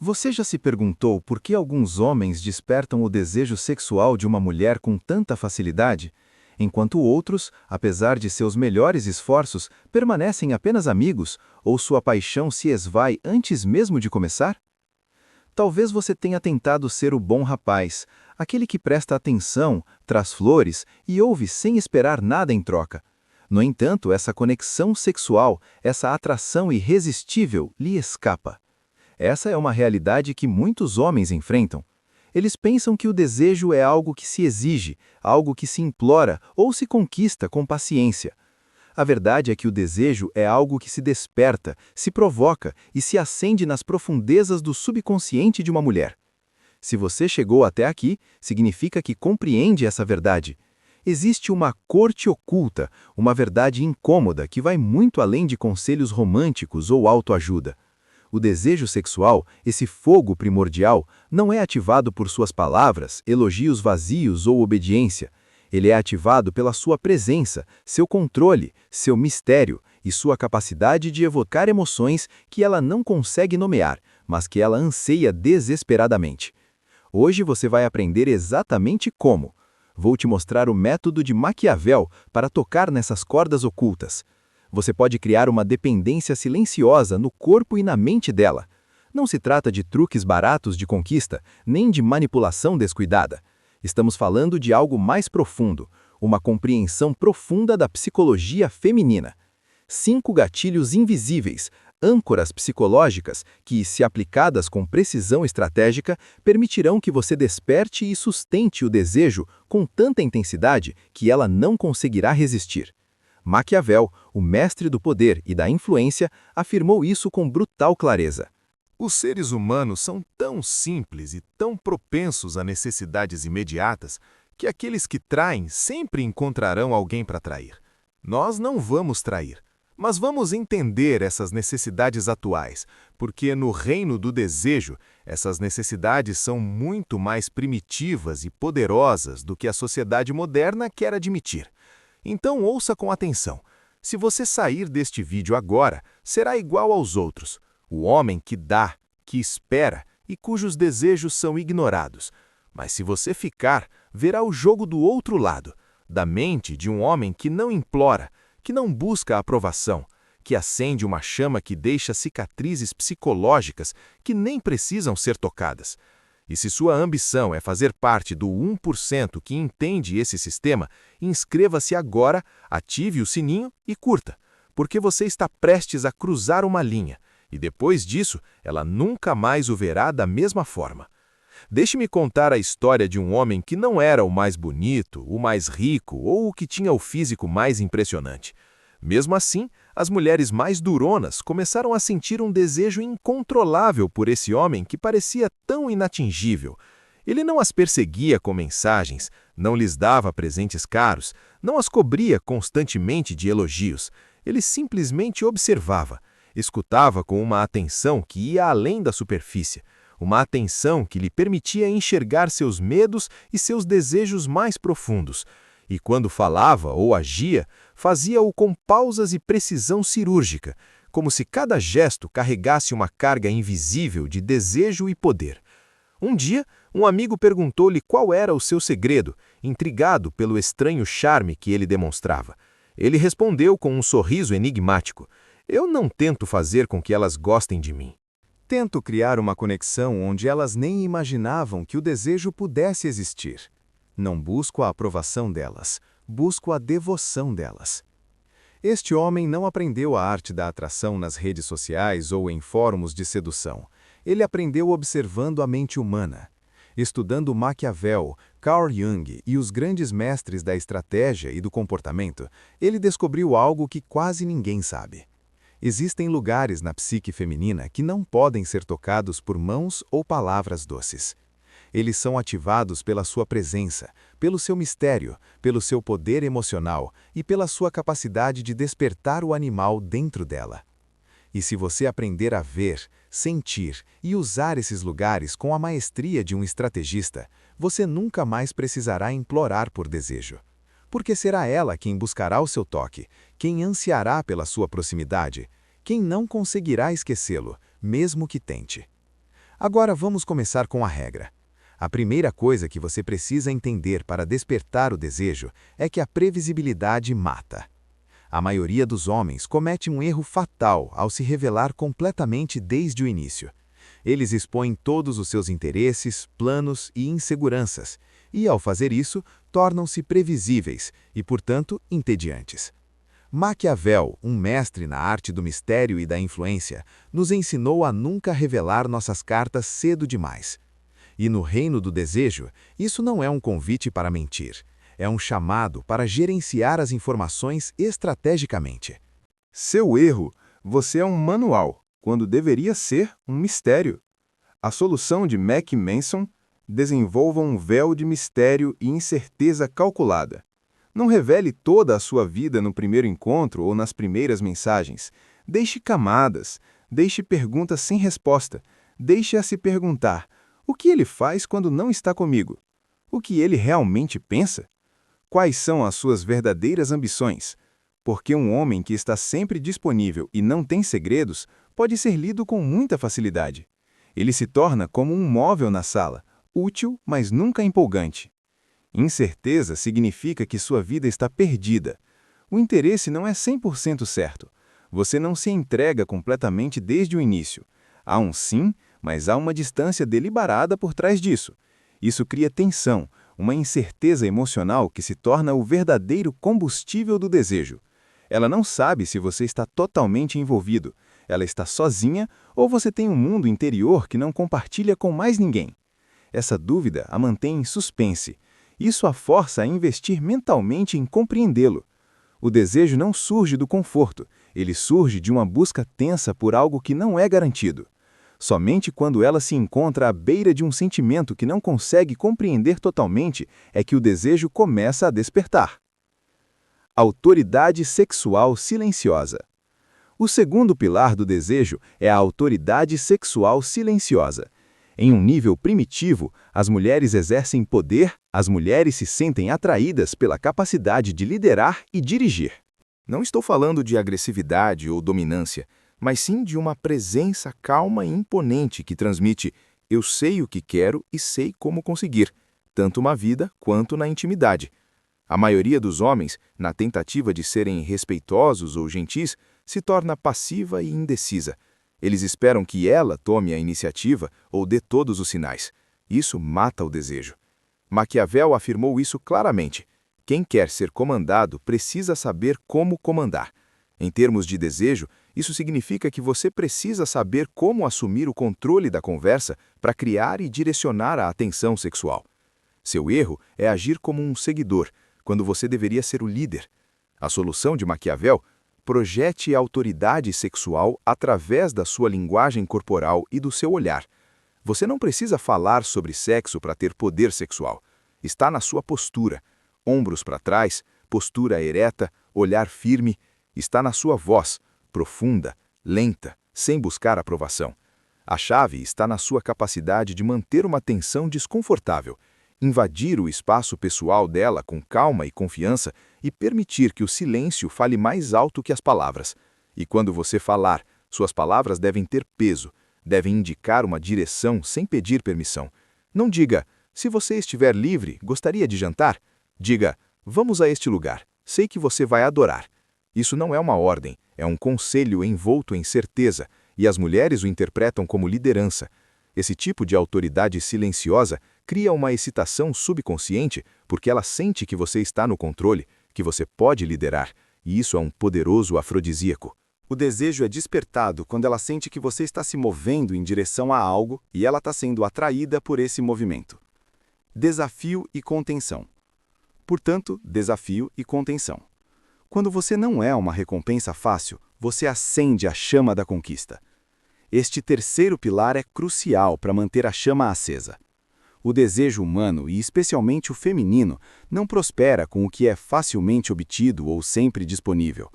Você já se perguntou por que alguns homens despertam o desejo sexual de uma mulher com tanta facilidade, enquanto outros, apesar de seus melhores esforços, permanecem apenas amigos ou sua paixão se esvai antes mesmo de começar? Talvez você tenha tentado ser o bom rapaz, aquele que presta atenção, traz flores e ouve sem esperar nada em troca. No entanto, essa conexão sexual, essa atração irresistível, lhe escapa. Essa é uma realidade que muitos homens enfrentam. Eles pensam que o desejo é algo que se exige, algo que se implora ou se conquista com paciência. A verdade é que o desejo é algo que se desperta, se provoca e se acende nas profundezas do subconsciente de uma mulher. Se você chegou até aqui, significa que compreende essa verdade. Existe uma corte oculta, uma verdade incômoda que vai muito além de conselhos românticos ou autoajuda. O desejo sexual, esse fogo primordial, não é ativado por suas palavras, elogios vazios ou obediência. Ele é ativado pela sua presença, seu controle, seu mistério e sua capacidade de evocar emoções que ela não consegue nomear, mas que ela anseia desesperadamente. Hoje você vai aprender exatamente como. Vou te mostrar o método de Maquiavel para tocar nessas cordas ocultas. Você pode criar uma dependência silenciosa no corpo e na mente dela. Não se trata de truques baratos de conquista, nem de manipulação descuidada. Estamos falando de algo mais profundo, uma compreensão profunda da psicologia feminina. 5 gatilhos invisíveis, âncoras psicológicas que, se aplicadas com precisão estratégica, permitirão que você desperte e sustente o desejo com tanta intensidade que ela não conseguirá resistir. Maquiavel, o mestre do poder e da influência, afirmou isso com brutal clareza. Os seres humanos são tão simples e tão propensos a necessidades imediatas que aqueles que traem sempre encontrarão alguém para trair. Nós não vamos trair, mas vamos entender essas necessidades atuais, porque no reino do desejo, essas necessidades são muito mais primitivas e poderosas do que a sociedade moderna quer admitir. Então ouça com atenção. Se você sair deste vídeo agora, será igual aos outros. O homem que dá, que espera e cujos desejos são ignorados. Mas se você ficar, verá o jogo do outro lado, da mente de um homem que não implora, que não busca aprovação, que acende uma chama que deixa cicatrizes psicológicas que nem precisam ser tocadas. E se sua ambição é fazer parte do 1% que entende esse sistema, inscreva-se agora, ative o sininho e curta, porque você está prestes a cruzar uma linha, e depois disso, ela nunca mais o verá da mesma forma. Deixe-me contar a história de um homem que não era o mais bonito, o mais rico ou o que tinha o físico mais impressionante. Mesmo assim, as mulheres mais duronas começaram a sentir um desejo incontrolável por esse homem que parecia tão inatingível. Ele não as perseguia com mensagens, não lhes dava presentes caros, não as cobria constantemente de elogios. Ele simplesmente observava, escutava com uma atenção que ia além da superfície, uma atenção que lhe permitia enxergar seus medos e seus desejos mais profundos. E quando falava ou agia, fazia-o com pausas e precisão cirúrgica, como se cada gesto carregasse uma carga invisível de desejo e poder. Um dia, um amigo perguntou-lhe qual era o seu segredo, intrigado pelo estranho charme que ele demonstrava. Ele respondeu com um sorriso enigmático: "Eu não tento fazer com que elas gostem de mim. Tento criar uma conexão onde elas nem imaginavam que o desejo pudesse existir. Não busco a aprovação delas, busco a devoção delas." Este homem não aprendeu a arte da atração nas redes sociais ou em fóruns de sedução. Ele aprendeu observando a mente humana. Estudando Maquiavel, Carl Jung e os grandes mestres da estratégia e do comportamento, ele descobriu algo que quase ninguém sabe. Existem lugares na psique feminina que não podem ser tocados por mãos ou palavras doces. Eles são ativados pela sua presença, pelo seu mistério, pelo seu poder emocional e pela sua capacidade de despertar o animal dentro dela. E se você aprender a ver, sentir e usar esses lugares com a maestria de um estrategista, você nunca mais precisará implorar por desejo. Porque será ela quem buscará o seu toque, quem ansiará pela sua proximidade, quem não conseguirá esquecê-lo, mesmo que tente. Agora vamos começar com a regra. A primeira coisa que você precisa entender para despertar o desejo é que a previsibilidade mata. A maioria dos homens comete um erro fatal ao se revelar completamente desde o início. Eles expõem todos os seus interesses, planos e inseguranças, e, ao fazer isso, tornam-se previsíveis e, portanto, entediantes. Maquiavel, um mestre na arte do mistério e da influência, nos ensinou a nunca revelar nossas cartas cedo demais. E no reino do desejo, isso não é um convite para mentir. É um chamado para gerenciar as informações estrategicamente. Seu erro, você é um manual, quando deveria ser um mistério. A solução de Mac Manson: desenvolva um véu de mistério e incerteza calculada. Não revele toda a sua vida no primeiro encontro ou nas primeiras mensagens. Deixe camadas, deixe perguntas sem resposta. Deixe-a se perguntar: o que ele faz quando não está comigo? O que ele realmente pensa? Quais são as suas verdadeiras ambições? Porque um homem que está sempre disponível e não tem segredos pode ser lido com muita facilidade. Ele se torna como um móvel na sala, útil, mas nunca empolgante. Incerteza significa que sua vida está perdida. O interesse não é 100% certo. Você não se entrega completamente desde o início. Há um sim, mas há uma distância deliberada por trás disso. Isso cria tensão, uma incerteza emocional que se torna o verdadeiro combustível do desejo. Ela não sabe se você está totalmente envolvido. Ela está sozinha ou você tem um mundo interior que não compartilha com mais ninguém. Essa dúvida a mantém em suspense. Isso a força a investir mentalmente em compreendê-lo. O desejo não surge do conforto, ele surge de uma busca tensa por algo que não é garantido. Somente quando ela se encontra à beira de um sentimento que não consegue compreender totalmente é que o desejo começa a despertar. Autoridade sexual silenciosa. O segundo pilar do desejo é a autoridade sexual silenciosa. Em um nível primitivo, as mulheres exercem poder, as mulheres se sentem atraídas pela capacidade de liderar e dirigir. Não estou falando de agressividade ou dominância, mas sim de uma presença calma e imponente que transmite: eu sei o que quero e sei como conseguir, tanto na vida quanto na intimidade. A maioria dos homens, na tentativa de serem respeitosos ou gentis, se torna passiva e indecisa. Eles esperam que ela tome a iniciativa ou dê todos os sinais. Isso mata o desejo. Maquiavel afirmou isso claramente. Quem quer ser comandado precisa saber como comandar. Em termos de desejo, isso significa que você precisa saber como assumir o controle da conversa para criar e direcionar a atenção sexual. Seu erro é agir como um seguidor, quando você deveria ser o líder. A solução de Maquiavel: projete a autoridade sexual através da sua linguagem corporal e do seu olhar. Você não precisa falar sobre sexo para ter poder sexual. Está na sua postura. Ombros para trás, postura ereta, olhar firme. Está na sua voz, profunda, lenta, sem buscar aprovação. A chave está na sua capacidade de manter uma tensão desconfortável, invadir o espaço pessoal dela com calma e confiança e permitir que o silêncio fale mais alto que as palavras. E quando você falar, suas palavras devem ter peso, devem indicar uma direção sem pedir permissão. Não diga: se você estiver livre, gostaria de jantar? Diga: vamos a este lugar, sei que você vai adorar. Isso não é uma ordem, é um conselho envolto em certeza, e as mulheres o interpretam como liderança. Esse tipo de autoridade silenciosa cria uma excitação subconsciente porque ela sente que você está no controle, que você pode liderar, e isso é um poderoso afrodisíaco. O desejo é despertado quando ela sente que você está se movendo em direção a algo e ela está sendo atraída por esse movimento. Desafio e contenção. Portanto, desafio e contenção. Quando você não é uma recompensa fácil, você acende a chama da conquista. Este terceiro pilar é crucial para manter a chama acesa. O desejo humano, e especialmente o feminino, não prospera com o que é facilmente obtido ou sempre disponível.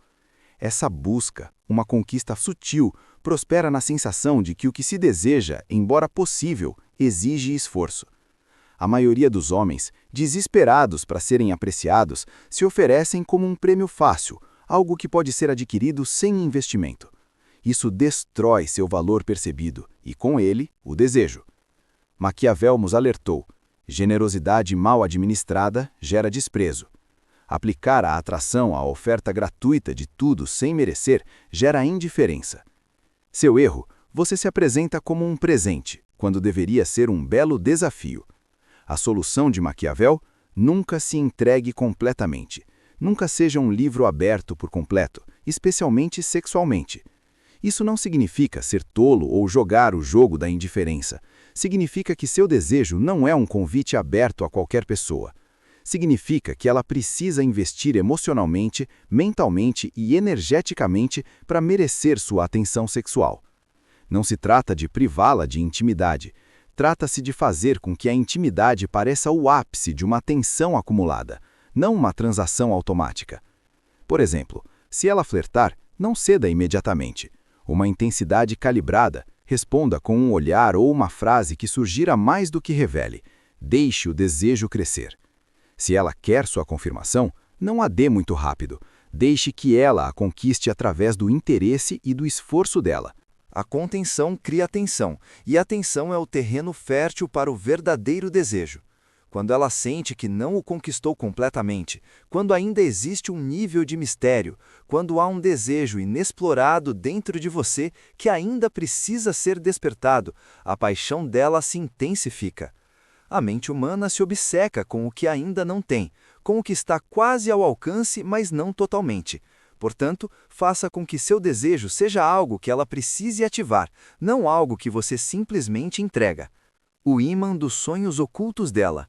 Essa busca, uma conquista sutil, prospera na sensação de que o que se deseja, embora possível, exige esforço. A maioria dos homens, desesperados para serem apreciados, se oferecem como um prêmio fácil, algo que pode ser adquirido sem investimento. Isso destrói seu valor percebido e, com ele, o desejo. Maquiavel nos alertou: generosidade mal administrada gera desprezo. Aplicar a atração à oferta gratuita de tudo sem merecer gera indiferença. Seu erro: você se apresenta como um presente, quando deveria ser um belo desafio. A solução de Maquiavel: nunca se entregue completamente. Nunca seja um livro aberto por completo, especialmente sexualmente. Isso não significa ser tolo ou jogar o jogo da indiferença. Significa que seu desejo não é um convite aberto a qualquer pessoa. Significa que ela precisa investir emocionalmente, mentalmente e energeticamente para merecer sua atenção sexual. Não se trata de privá-la de intimidade. Trata-se de fazer com que a intimidade pareça o ápice de uma tensão acumulada, não uma transação automática. Por exemplo, se ela flertar, não ceda imediatamente. Uma intensidade calibrada, responda com um olhar ou uma frase que surgira mais do que revele. Deixe o desejo crescer. Se ela quer sua confirmação, não a dê muito rápido. Deixe que ela a conquiste através do interesse e do esforço dela. A contenção cria tensão, e a tensão é o terreno fértil para o verdadeiro desejo. Quando ela sente que não o conquistou completamente, quando ainda existe um nível de mistério, quando há um desejo inexplorado dentro de você que ainda precisa ser despertado, a paixão dela se intensifica. A mente humana se obceca com o que ainda não tem, com o que está quase ao alcance, mas não totalmente. Portanto, faça com que seu desejo seja algo que ela precise ativar, não algo que você simplesmente entrega. O ímã dos sonhos ocultos dela.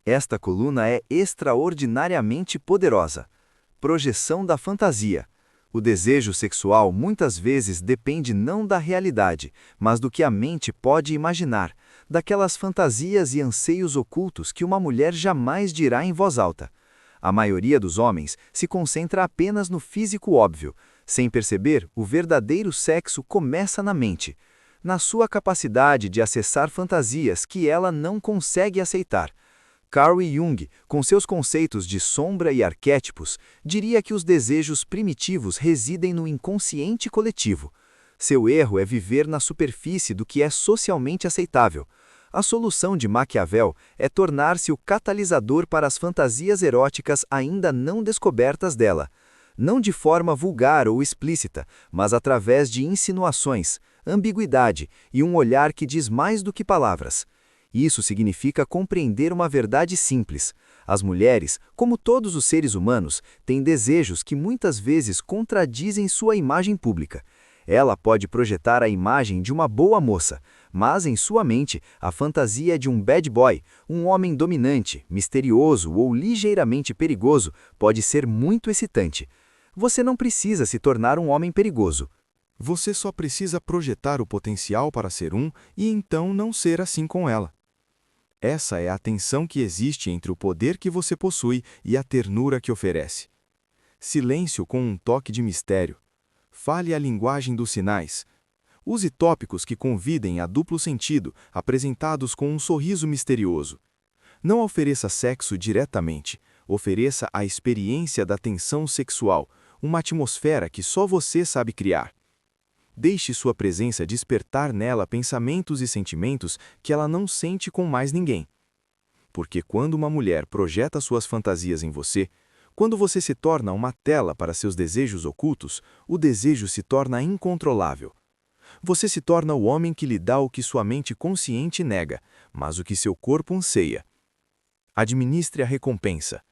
Esta coluna é extraordinariamente poderosa. Projeção da fantasia. O desejo sexual muitas vezes depende não da realidade, mas do que a mente pode imaginar, daquelas fantasias e anseios ocultos que uma mulher jamais dirá em voz alta. A maioria dos homens se concentra apenas no físico óbvio. Sem perceber, o verdadeiro sexo começa na mente, na sua capacidade de acessar fantasias que ela não consegue aceitar. Carl Jung, com seus conceitos de sombra e arquétipos, diria que os desejos primitivos residem no inconsciente coletivo. Seu erro é viver na superfície do que é socialmente aceitável. A solução de Maquiavel é tornar-se o catalisador para as fantasias eróticas ainda não descobertas dela. Não de forma vulgar ou explícita, mas através de insinuações, ambiguidade e um olhar que diz mais do que palavras. Isso significa compreender uma verdade simples. As mulheres, como todos os seres humanos, têm desejos que muitas vezes contradizem sua imagem pública. Ela pode projetar a imagem de uma boa moça, mas em sua mente a fantasia de um bad boy, um homem dominante, misterioso ou ligeiramente perigoso, pode ser muito excitante. Você não precisa se tornar um homem perigoso. Você só precisa projetar o potencial para ser um e então não ser assim com ela. Essa é a tensão que existe entre o poder que você possui e a ternura que oferece. Silêncio com um toque de mistério. Fale a linguagem dos sinais. Use tópicos que convidem a duplo sentido, apresentados com um sorriso misterioso. Não ofereça sexo diretamente, ofereça a experiência da tensão sexual, uma atmosfera que só você sabe criar. Deixe sua presença despertar nela pensamentos e sentimentos que ela não sente com mais ninguém. Porque quando uma mulher projeta suas fantasias em você, quando você se torna uma tela para seus desejos ocultos, o desejo se torna incontrolável. Você se torna o homem que lhe dá o que sua mente consciente nega, mas o que seu corpo anseia. Administre a recompensa.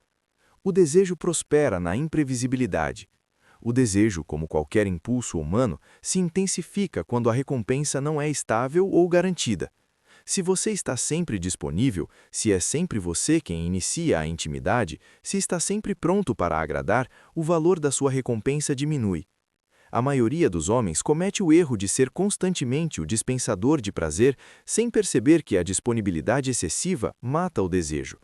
O desejo prospera na imprevisibilidade. O desejo, como qualquer impulso humano, se intensifica quando a recompensa não é estável ou garantida. Se você está sempre disponível, se é sempre você quem inicia a intimidade, se está sempre pronto para agradar, o valor da sua recompensa diminui. A maioria dos homens comete o erro de ser constantemente o dispensador de prazer, sem perceber que a disponibilidade excessiva mata o desejo.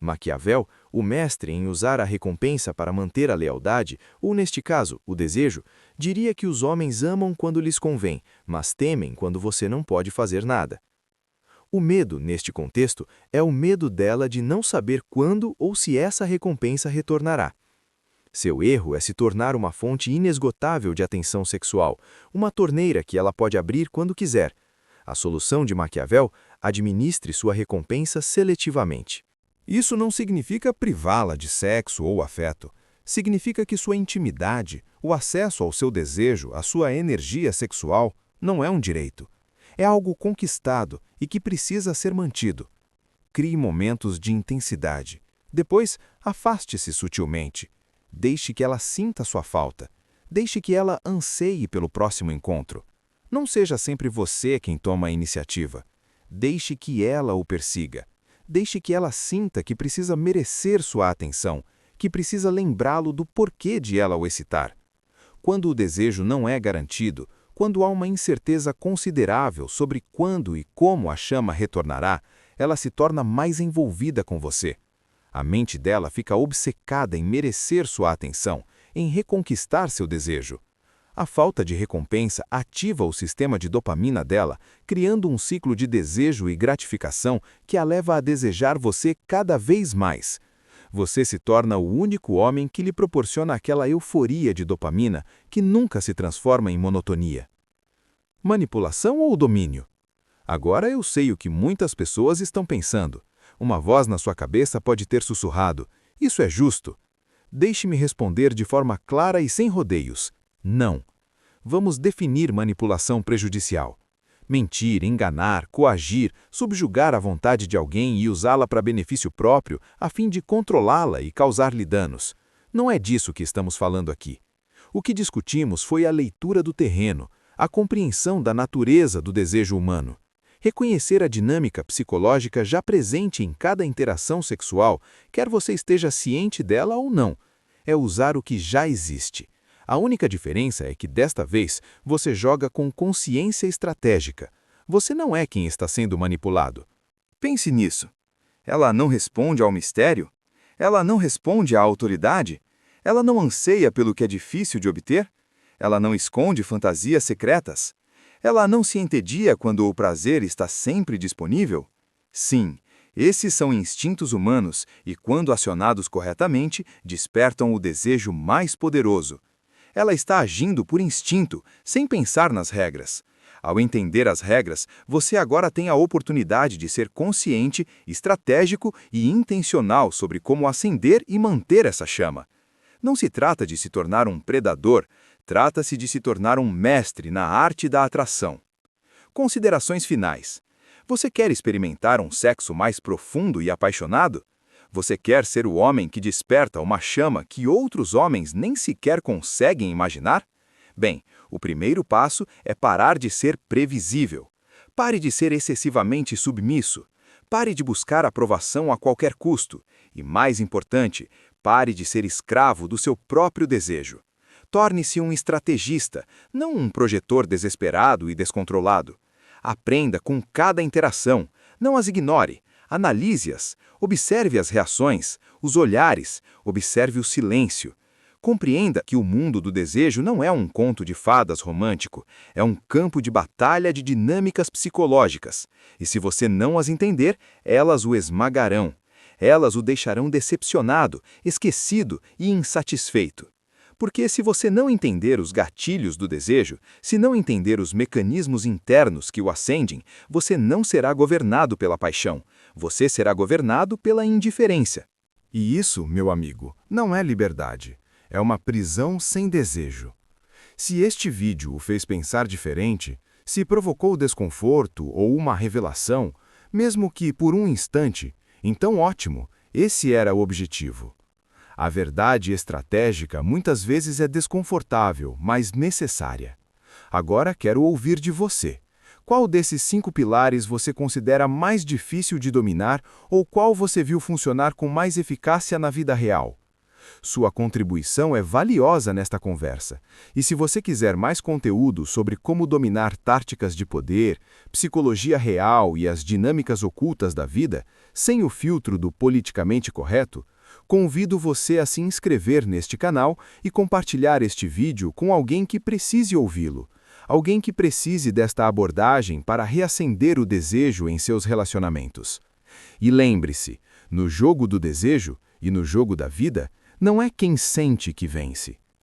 Maquiavel, o mestre em usar a recompensa para manter a lealdade, ou neste caso, o desejo, diria que os homens amam quando lhes convém, mas temem quando você não pode fazer nada. O medo, neste contexto, é o medo dela de não saber quando ou se essa recompensa retornará. Seu erro é se tornar uma fonte inesgotável de atenção sexual, uma torneira que ela pode abrir quando quiser. A solução de Maquiavel: administre sua recompensa seletivamente. Isso não significa privá-la de sexo ou afeto. Significa que sua intimidade, o acesso ao seu desejo, à sua energia sexual, não é um direito. É algo conquistado e que precisa ser mantido. Crie momentos de intensidade. Depois, afaste-se sutilmente. Deixe que ela sinta sua falta. Deixe que ela anseie pelo próximo encontro. Não seja sempre você quem toma a iniciativa. Deixe que ela o persiga. Deixe que ela sinta que precisa merecer sua atenção, que precisa lembrá-lo do porquê de ela o excitar. Quando o desejo não é garantido, quando há uma incerteza considerável sobre quando e como a chama retornará, ela se torna mais envolvida com você. A mente dela fica obcecada em merecer sua atenção, em reconquistar seu desejo. A falta de recompensa ativa o sistema de dopamina dela, criando um ciclo de desejo e gratificação que a leva a desejar você cada vez mais. Você se torna o único homem que lhe proporciona aquela euforia de dopamina que nunca se transforma em monotonia. Manipulação ou domínio? Agora eu sei o que muitas pessoas estão pensando. Uma voz na sua cabeça pode ter sussurrado: isso é justo? Deixe-me responder de forma clara e sem rodeios. Não. Vamos definir manipulação prejudicial. Mentir, enganar, coagir, subjugar a vontade de alguém e usá-la para benefício próprio, a fim de controlá-la e causar-lhe danos. Não é disso que estamos falando aqui. O que discutimos foi a leitura do terreno, a compreensão da natureza do desejo humano. Reconhecer a dinâmica psicológica já presente em cada interação sexual, quer você esteja ciente dela ou não. É usar o que já existe. A única diferença é que, desta vez, você joga com consciência estratégica. Você não é quem está sendo manipulado. Pense nisso. Ela não responde ao mistério? Ela não responde à autoridade? Ela não anseia pelo que é difícil de obter? Ela não esconde fantasias secretas? Ela não se entedia quando o prazer está sempre disponível? Sim, esses são instintos humanos e, quando acionados corretamente, despertam o desejo mais poderoso. Ela está agindo por instinto, sem pensar nas regras. Ao entender as regras, você agora tem a oportunidade de ser consciente, estratégico e intencional sobre como acender e manter essa chama. Não se trata de se tornar um predador, trata-se de se tornar um mestre na arte da atração. Considerações finais. Você quer experimentar um sexo mais profundo e apaixonado? Você quer ser o homem que desperta uma chama que outros homens nem sequer conseguem imaginar? Bem, o primeiro passo é parar de ser previsível. Pare de ser excessivamente submisso. Pare de buscar aprovação a qualquer custo. E, mais importante, pare de ser escravo do seu próprio desejo. Torne-se um estrategista, não um projetor desesperado e descontrolado. Aprenda com cada interação. Não as ignore. Analise-as, observe as reações, os olhares, observe o silêncio. Compreenda que o mundo do desejo não é um conto de fadas romântico, é um campo de batalha de dinâmicas psicológicas. E se você não as entender, elas o esmagarão. Elas o deixarão decepcionado, esquecido e insatisfeito. Porque se você não entender os gatilhos do desejo, se não entender os mecanismos internos que o acendem, você não será governado pela paixão. Você será governado pela indiferença. E isso, meu amigo, não é liberdade. É uma prisão sem desejo. Se este vídeo o fez pensar diferente, se provocou desconforto ou uma revelação, mesmo que por um instante, então ótimo, esse era o objetivo. A verdade estratégica muitas vezes é desconfortável, mas necessária. Agora quero ouvir de você. Qual desses 5 pilares você considera mais difícil de dominar ou qual você viu funcionar com mais eficácia na vida real? Sua contribuição é valiosa nesta conversa. E se você quiser mais conteúdo sobre como dominar táticas de poder, psicologia real e as dinâmicas ocultas da vida, sem o filtro do politicamente correto, convido você a se inscrever neste canal e compartilhar este vídeo com alguém que precise ouvi-lo. Alguém que precise desta abordagem para reacender o desejo em seus relacionamentos. E lembre-se, no jogo do desejo e no jogo da vida, Não é quem sente que vence,